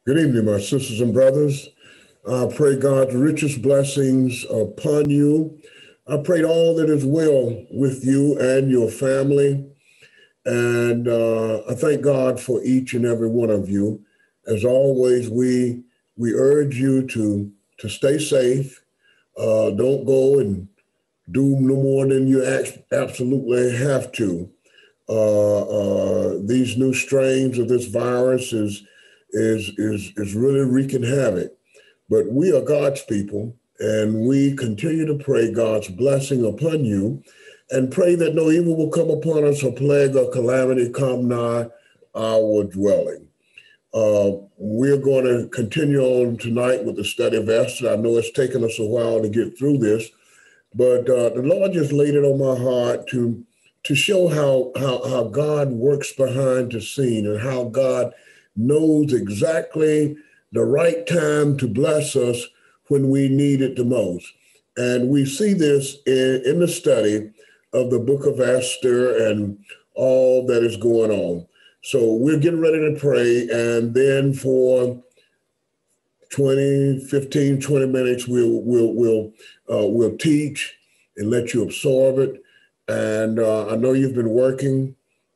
Good evening, my sisters and brothers. I pray God's richest blessings upon you. I pray all that is well with you and your family. And I thank God for each and every one of you. As always, we urge you to stay safe. Don't go and do no more than you absolutely have to. These new strains of this virus is really wreaking havoc. But we are God's people, and we continue to pray God's blessing upon you and pray that no evil will come upon us or plague or calamity come nigh our dwelling. We're going to continue on tonight with the study of Esther. I know it's taken us a while to get through this, but the Lord just laid it on my heart to show how God works behind the scene and how God knows exactly the right time to bless us when we need it the most. And we see this in the study of the book of Esther and all that is going on. So we're getting ready to pray, and then for 15, 20 minutes, we'll teach and let you absorb it. And I know you've been working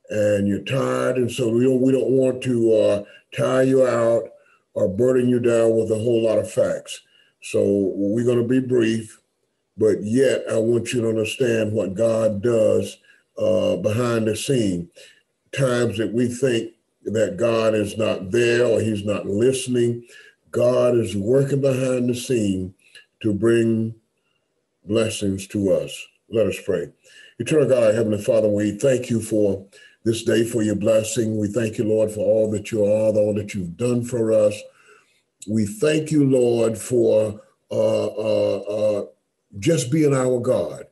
and you're tired, and so we don't want to tire you out or burden you down with a whole lot of facts. So we're going to be brief, but yet I want you to understand what God does behind the scene. Times that we think that God is not there or he's not listening, God is working behind the scene to bring blessings to us. Let us pray. Eternal God, our Heavenly Father, we thank you for this day, for your blessing. We thank you, Lord, for all that you are, all that you've done for us. We thank you, Lord, for just being our God.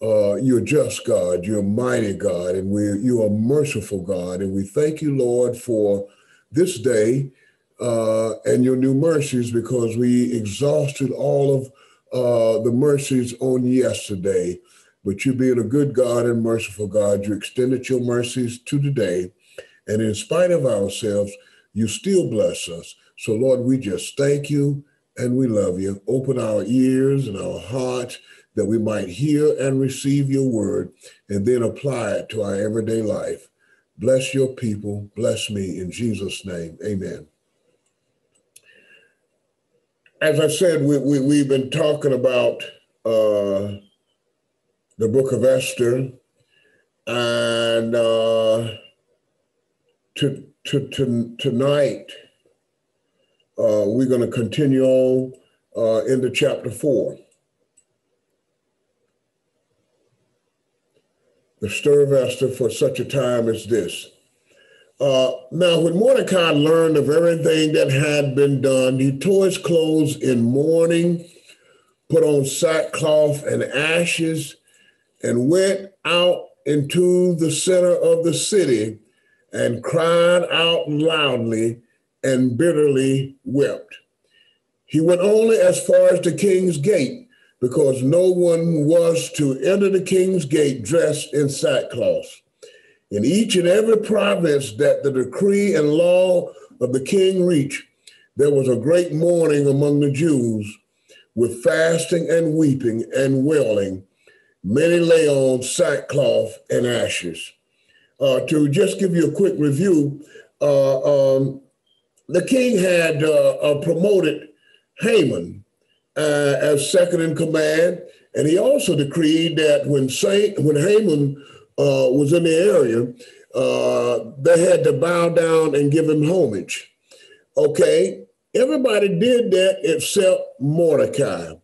You're just God, you're mighty God, and you are merciful God. And we thank you, Lord, for this day and your new mercies, because we exhausted all of the mercies on yesterday. But you being a good God and merciful God, you extended your mercies to today. And in spite of ourselves, you still bless us. So Lord, we just thank you and we love you. Open our ears and our hearts that we might hear and receive your word and then apply it to our everyday life. Bless your people. Bless me in Jesus' name. Amen. As I said, we've been talking about the book of Esther, and tonight we're going to continue on into chapter 4. The stir of Esther for such a time as this. Now, when Mordecai learned of everything that had been done, he tore his clothes in mourning, put on sackcloth and ashes, and went out into the center of the city and cried out loudly and bitterly wept. He went only as far as the king's gate, because no one was to enter the king's gate dressed in sackcloth. In each and every province that the decree and law of the king reached, there was a great mourning among the Jews, with fasting and weeping and wailing. Many lay on sackcloth and ashes. To just give you a quick review, the king had promoted Haman as second in command, and he also decreed that when Haman was in the area, they had to bow down and give him homage. Okay, everybody did that except Mordecai.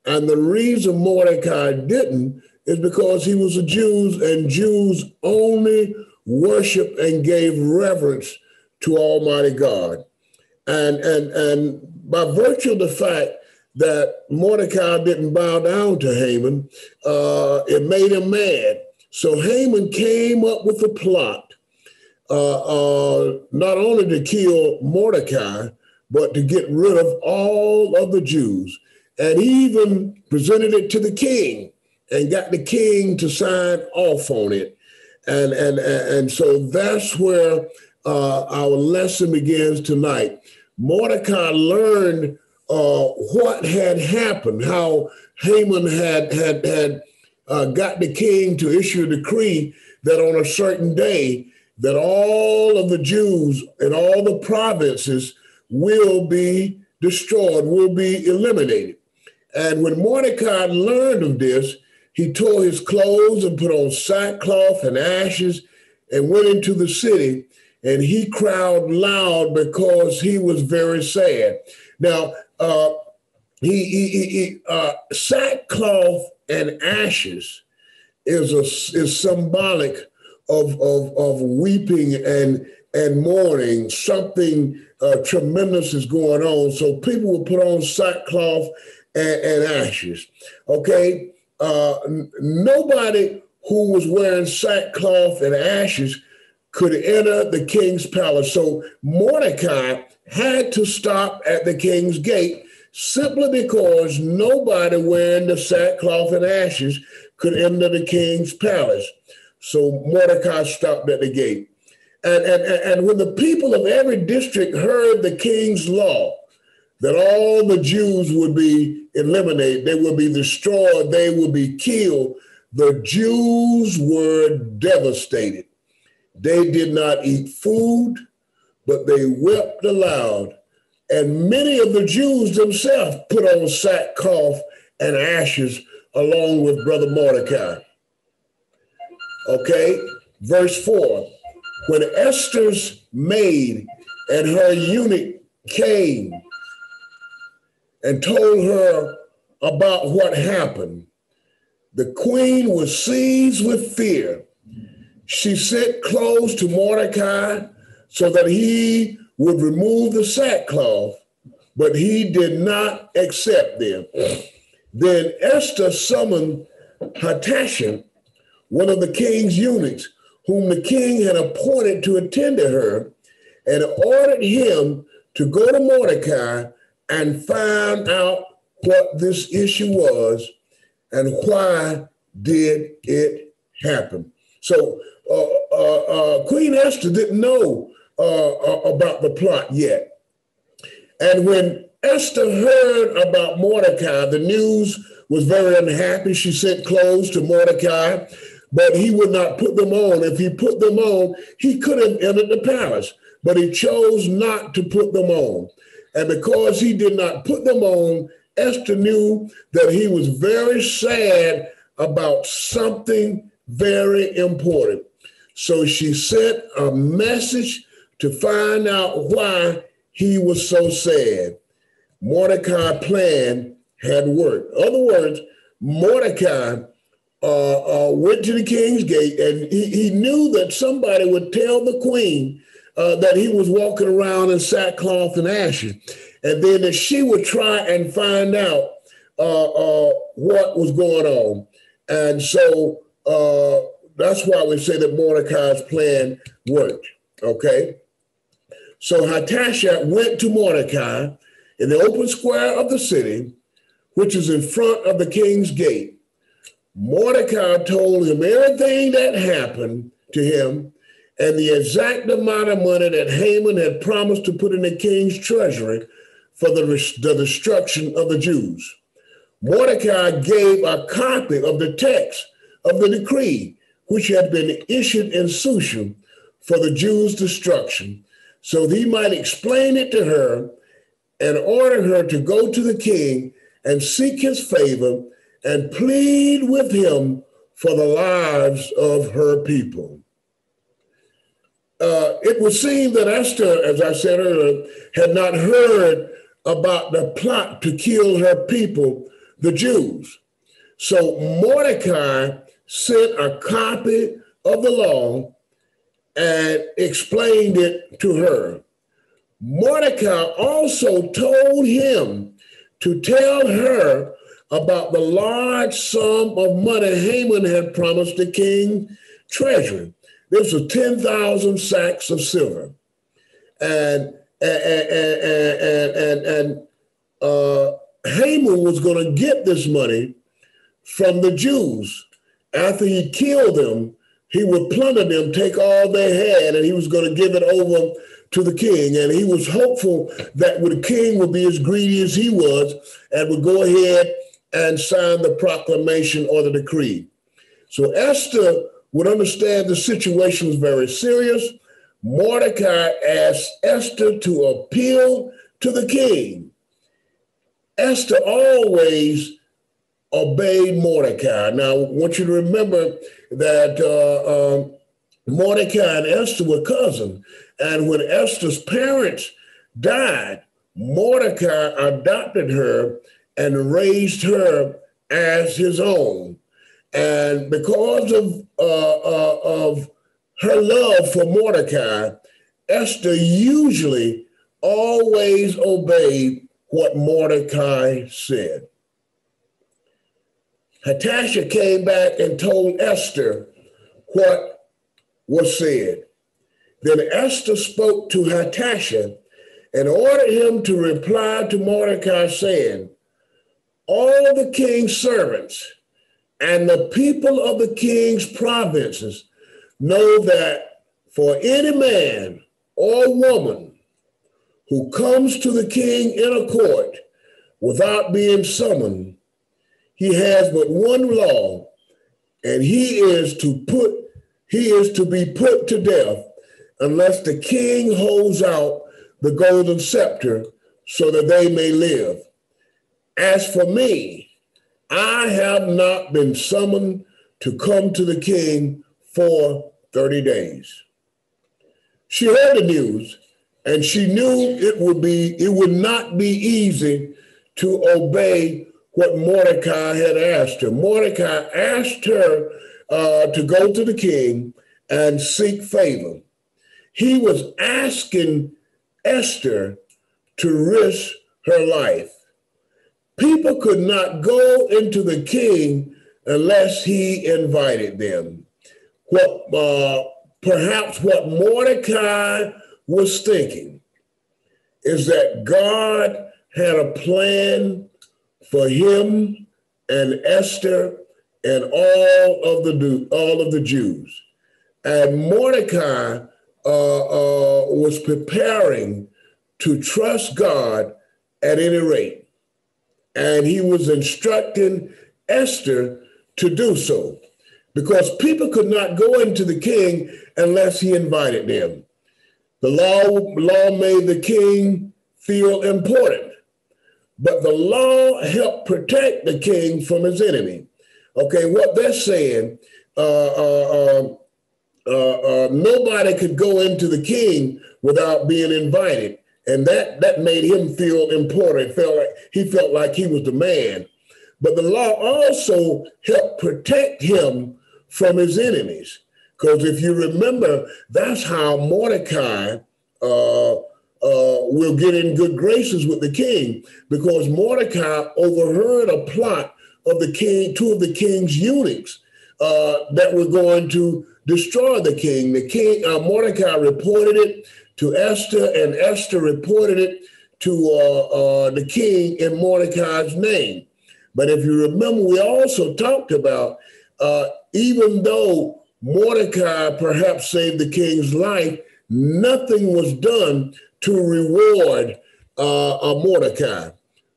And the reason Mordecai didn't is because he was a Jew, and Jews only worshiped and gave reverence to Almighty God. And by virtue of the fact that Mordecai didn't bow down to Haman, it made him mad. So Haman came up with a plot, not only to kill Mordecai, but to get rid of all of the Jews. And he even presented it to the king and got the king to sign off on it. And so that's where our lesson begins tonight. Mordecai learned what had happened, how Haman had got the king to issue a decree that on a certain day that all of the Jews in all the provinces will be destroyed, will be eliminated. And when Mordecai learned of this, he tore his clothes and put on sackcloth and ashes and went into the city, and he cried loud because he was very sad. Now, sackcloth and ashes is symbolic of weeping and mourning. Something tremendous is going on. So people will put on sackcloth and ashes. Okay, nobody who was wearing sackcloth and ashes could enter the king's palace. So Mordecai had to stop at the king's gate simply because nobody wearing the sackcloth and ashes could enter the king's palace. So Mordecai stopped at the gate. And when the people of every district heard the king's law, that all the Jews would be eliminated, they would be destroyed, they would be killed, the Jews were devastated. They did not eat food, but they wept aloud. And many of the Jews themselves put on sackcloth and ashes along with Brother Mordecai. Okay, verse 4. When Esther's maid and her eunuch came and told her about what happened, the queen was seized with fear. She sent clothes to Mordecai so that he would remove the sackcloth, but he did not accept them. Then Esther summoned Hatasha, one of the king's eunuchs, whom the king had appointed to attend to her, and ordered him to go to Mordecai and find out what this issue was and why did it happen. So Queen Esther didn't know about the plot yet. And when Esther heard about Mordecai, the news was very unhappy. She sent clothes to Mordecai, but he would not put them on. If he put them on, he could have entered the palace, but he chose not to put them on. And because he did not put them on, Esther knew that he was very sad about something very important. So she sent a message to find out why he was so sad. Mordecai's plan had worked. In other words, Mordecai went to the king's gate, and he knew that somebody would tell the queen that he was walking around in sackcloth and ashes, and then that she would try and find out what was going on. And so that's why we say that Mordecai's plan worked, okay? So Hatasha went to Mordecai in the open square of the city, which is in front of the king's gate. Mordecai told him everything that happened to him and the exact amount of money that Haman had promised to put in the king's treasury for the destruction of the Jews. Mordecai gave a copy of the text of the decree, which had been issued in Shushan for the Jews' destruction, so that he might explain it to her and order her to go to the king and seek his favor and plead with him for the lives of her people. It would seem that Esther, as I said earlier, had not heard about the plot to kill her people, the Jews. So Mordecai sent a copy of the law and explained it to her. Mordecai also told him to tell her about the large sum of money Haman had promised the king's treasury. This was 10,000 sacks of silver. And Haman was going to get this money from the Jews after he killed them he would plunder them, take all they had, and he was going to give it over to the king. And he was hopeful that the king would be as greedy as he was and would go ahead and sign the proclamation or the decree. So Esther would understand the situation was very serious. Mordecai asked Esther to appeal to the king. Esther always obeyed Mordecai. Now, I want you to remember that Mordecai and Esther were cousins. And when Esther's parents died, Mordecai adopted her and raised her as his own. And because of her love for Mordecai, Esther usually always obeyed what Mordecai said. Hadassah came back and told Esther what was said. Then Esther spoke to Hadassah and ordered him to reply to Mordecai, saying, all the king's servants and the people of the king's provinces know that for any man or woman who comes to the king in a court without being summoned, he has but one law, and he is to be put to death unless the king holds out the golden scepter so that they may live. As for me, I have not been summoned to come to the king for 30 days. She heard the news, and she knew it would not be easy to obey what Mordecai had asked her. Mordecai asked her to go to the king and seek favor. He was asking Esther to risk her life. People could not go into the king unless he invited them. Perhaps what Mordecai was thinking is that God had a plan for him and Esther and all of the Jews. And Mordecai was preparing to trust God at any rate. And he was instructing Esther to do so, because people could not go into the king unless he invited them. The law made the king feel important, but the law helped protect the king from his enemy. Okay, what they're saying, nobody could go into the king without being invited. And that made him feel important. He felt like he was the man. But the law also helped protect him from his enemies. Because if you remember, that's how Mordecai will get in good graces with the king, because Mordecai overheard a plot of the king, two of the king's eunuchs that were going to destroy the king. Mordecai reported it to Esther, and Esther reported it to the king in Mordecai's name. But if you remember, we also talked about, even though Mordecai perhaps saved the king's life, nothing was done to reward Mordecai.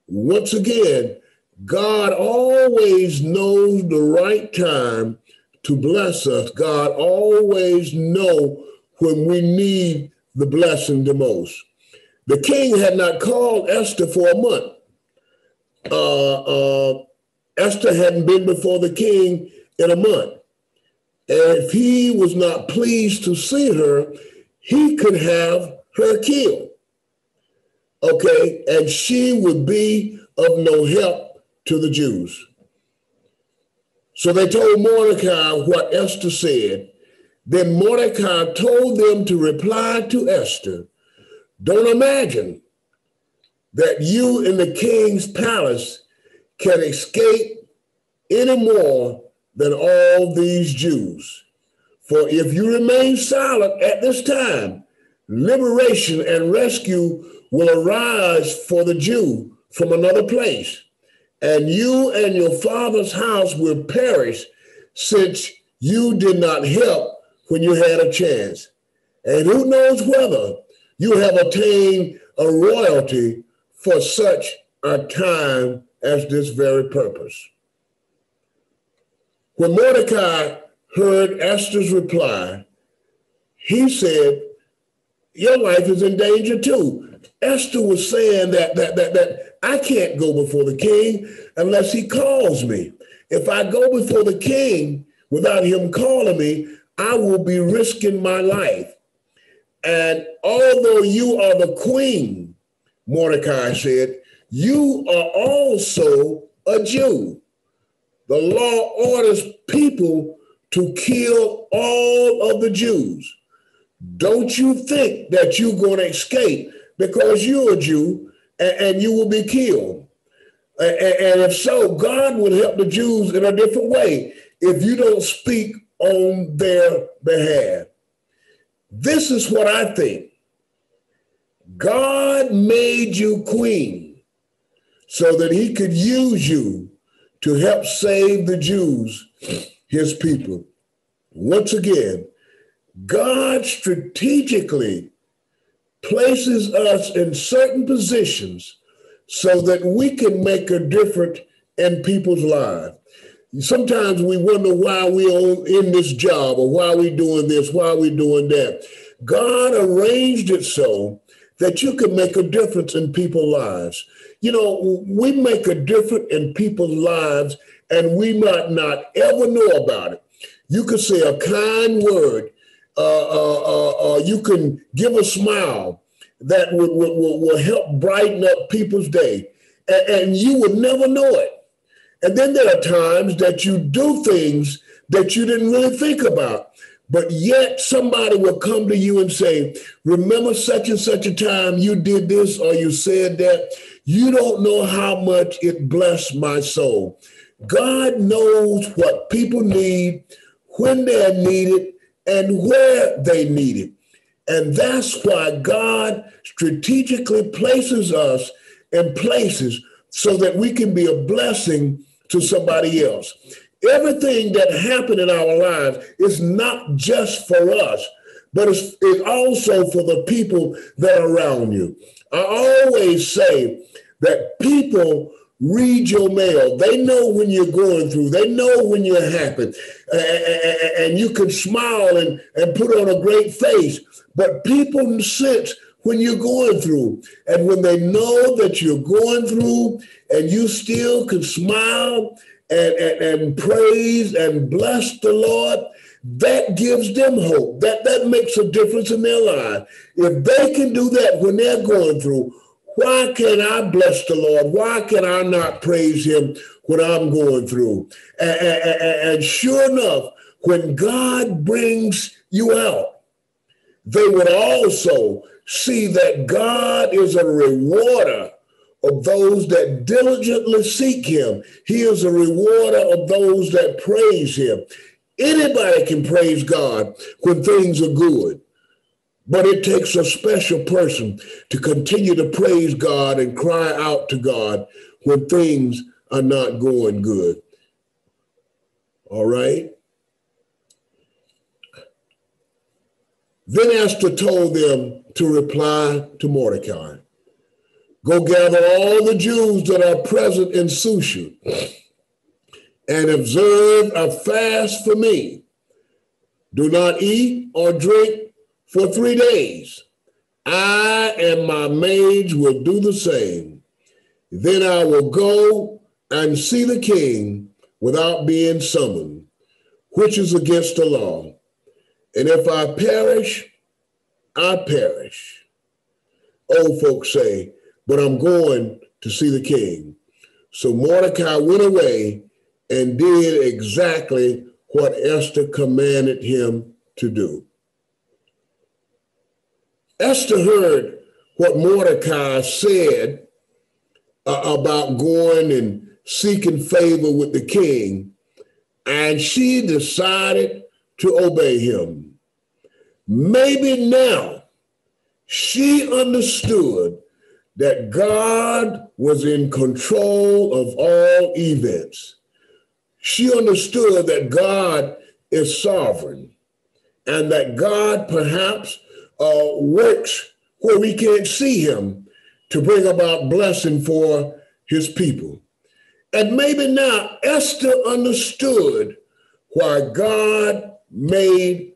Once again, God always knows the right time to bless us. God always knows when we need the blessing the most. The king had not called Esther for a month. Esther hadn't been before the king in a month. And if he was not pleased to see her, he could have her killed. Okay, and she would be of no help to the Jews. So they told Mordecai what Esther said. Then Mordecai told them to reply to Esther, don't imagine that you in the king's palace can escape any more than all these Jews. For if you remain silent at this time, liberation and rescue will arise for the Jew from another place, and you and your father's house will perish, since You did not help when you had a chance. And who knows whether you have attained a royalty for such a time as this very purpose. When Mordecai heard Esther's reply, he said, your life is in danger too. Esther was saying that I can't go before the king unless he calls me. If I go before the king without him calling me, I will be risking my life. And although you are the queen, Mordecai said, you are also a Jew. The law orders people to kill all of the Jews. Don't you think that you're going to escape because you're a Jew and you will be killed? And if so, God will help the Jews in a different way if you don't speak on their behalf. This is what I think. God made you queen so that he could use you to help save the Jews, his people. Once again, God strategically places us in certain positions so that we can make a difference in people's lives. Sometimes we wonder why we're in this job or why we're doing this, why we're doing that. God arranged it so that you can make a difference in people's lives. You know, we make a difference in people's lives and we might not ever know about it. You could say a kind word, you can give a smile that will help brighten up people's day, and you would never know it. And then there are times that you do things that you didn't really think about, but yet somebody will come to you and say, remember such and such a time you did this or you said that. You don't know how much it blessed my soul. God knows what people need, when they're needed, and where they need it. And that's why God strategically places us in places so that we can be a blessing to somebody else. Everything that happened in our lives is not just for us, but it's also for the people that are around you. I always say that people read your mail. They know when you're going through. They know when you're happy. And you can smile and put on a great face. But people sense when you're going through. And when they know that you're going through and you still can smile and praise and bless the Lord, that gives them hope. That makes a difference in their life. If they can do that when they're going through, why can't I bless the Lord? Why can I not praise him when I'm going through? And sure enough, when God brings you out, they would also see that God is a rewarder of those that diligently seek him. He is a rewarder of those that praise him. Anybody can praise God when things are good. But it takes a special person to continue to praise God and cry out to God when things are not going good. All right? Then Esther told them to reply to Mordecai, go gather all the Jews that are present in Susha and observe a fast for me. Do not eat or drink for 3 days. I and my maids will do the same. Then I will go and see the king without being summoned, which is against the law. And if I perish, I perish. Old folks say, but I'm going to see the king. So Mordecai went away and did exactly what Esther commanded him to do. Esther heard what Mordecai said about going and seeking favor with the king, and she decided to obey him. Maybe now she understood that God was in control of all events. She understood that God is sovereign and that God perhaps works where we can't see him to bring about blessing for his people. And maybe now Esther understood why God made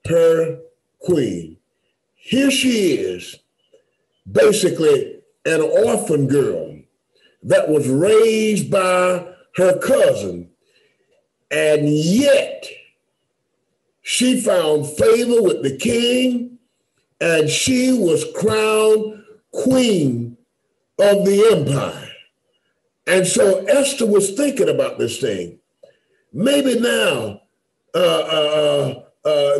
her queen. Here she is, basically an orphan girl that was raised by her cousin, and yet she found favor with the king, and she was crowned queen of the empire. And so Esther was thinking about this thing. Maybe now,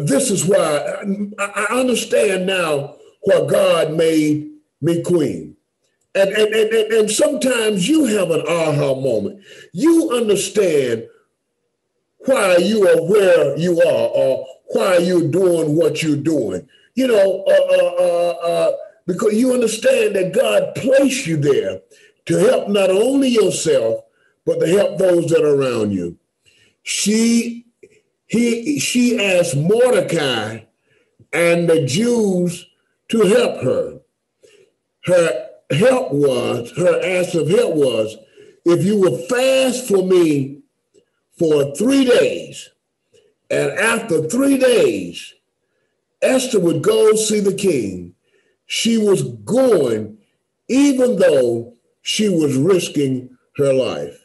this is why I understand now why God made me queen. And sometimes you have an aha moment. You understand why you are where you are or why you're doing what you're doing. You know, because you understand that God placed you there to help not only yourself, but to help those that are around you. She asked Mordecai and the Jews to help her. Her ask of help was, if you will fast for me for 3 days, and after 3 days, Esther would go see the king. She was going, even though she was risking her life.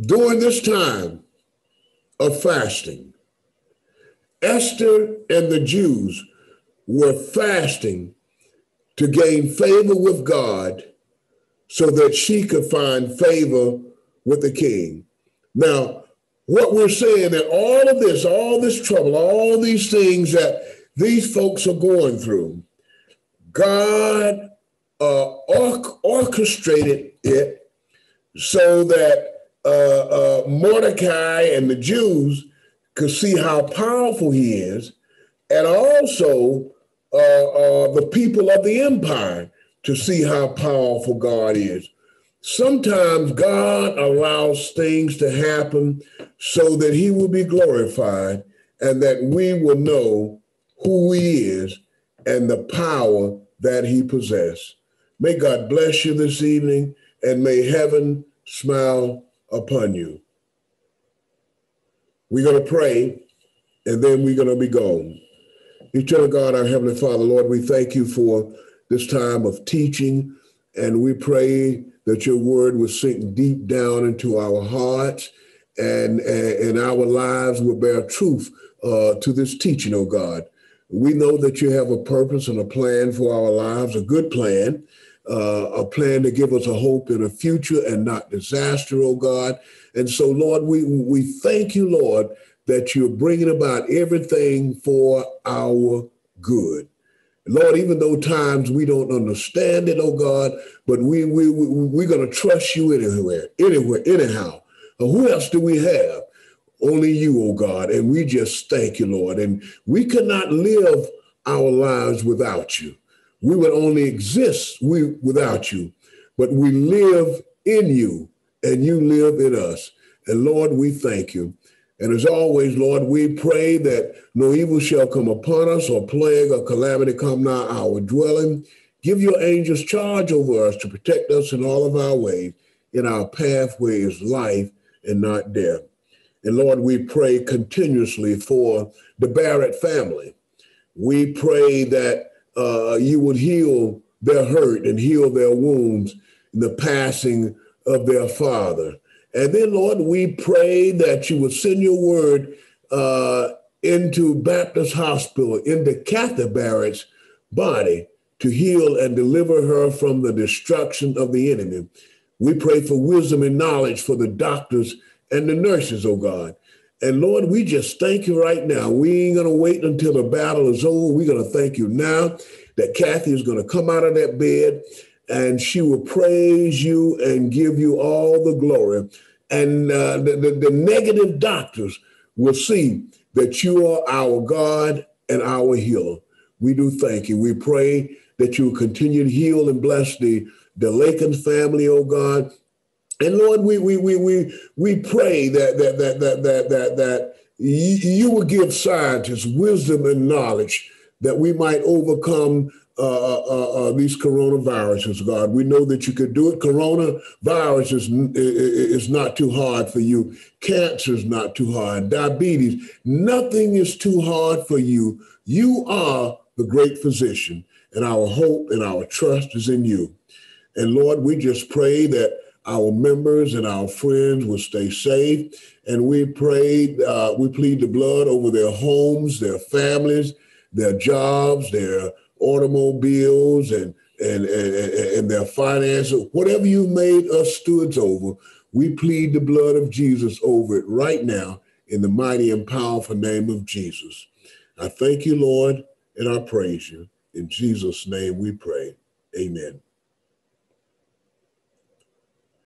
During this time of fasting, Esther and the Jews were fasting to gain favor with God so that she could find favor with the king. Now, what we're saying that all of this, all this trouble, all these things that these folks are going through, God orchestrated it so that Mordecai and the Jews could see how powerful he is, and also the people of the empire to see how powerful God is. Sometimes God allows things to happen so that he will be glorified and that we will know who he is and the power that he possesses. May God bless you this evening, and may heaven smile upon you. We're going to pray, and then we're going to be gone. Eternal God, our Heavenly Father, Lord, we thank you for this time of teaching, and we pray that your word will sink deep down into our hearts, and our lives will bear truth to this teaching, oh God. We know that you have a purpose and a plan for our lives, a good plan, a plan to give us a hope in a future and not disaster, oh God. And so, Lord, we thank you, Lord, that you're bringing about everything for our good. Lord, even though times we don't understand it, oh God, but we're going to trust you anyhow. Who else do we have? Only you, oh God. And we just thank you, Lord. And we could not live our lives without you. We would only exist without you, but we live in you and you live in us. And Lord, we thank you. And as always, Lord, we pray that no evil shall come upon us or plague or calamity come nigh our dwelling. Give your angels charge over us to protect us in all of our ways. In our pathway is life and not death. And Lord, we pray continuously for the Barrett family. We pray that you would heal their hurt and heal their wounds in the passing of their father. And then, Lord, we pray that you would send your word into Baptist Hospital, into Kathy Barrett's body, to heal and deliver her from the destruction of the enemy. We pray for wisdom and knowledge for the doctors and the nurses, oh God. And Lord, we just thank you right now. We ain't going to wait until the battle is over. We're going to thank you now that Kathy is going to come out of that bed and she will praise you and give you all the glory. And the negative doctors will see that you are our God and our healer. We do thank you. We pray that you will continue to heal and bless the Lakins family, oh God. And Lord, we pray that you will give scientists wisdom and knowledge that we might overcome these coronaviruses, God. We know that you could do it. Coronavirus is not too hard for you. Cancer is not too hard. Diabetes, nothing is too hard for you. You are the great physician, and our hope and our trust is in you. And Lord, we just pray that our members and our friends will stay safe. And we plead the blood over their homes, their families, their jobs, their automobiles, and their finances. Whatever you made us stewards over, we plead the blood of Jesus over it right now in the mighty and powerful name of Jesus. I thank you, Lord, and I praise you. In Jesus' name we pray. Amen.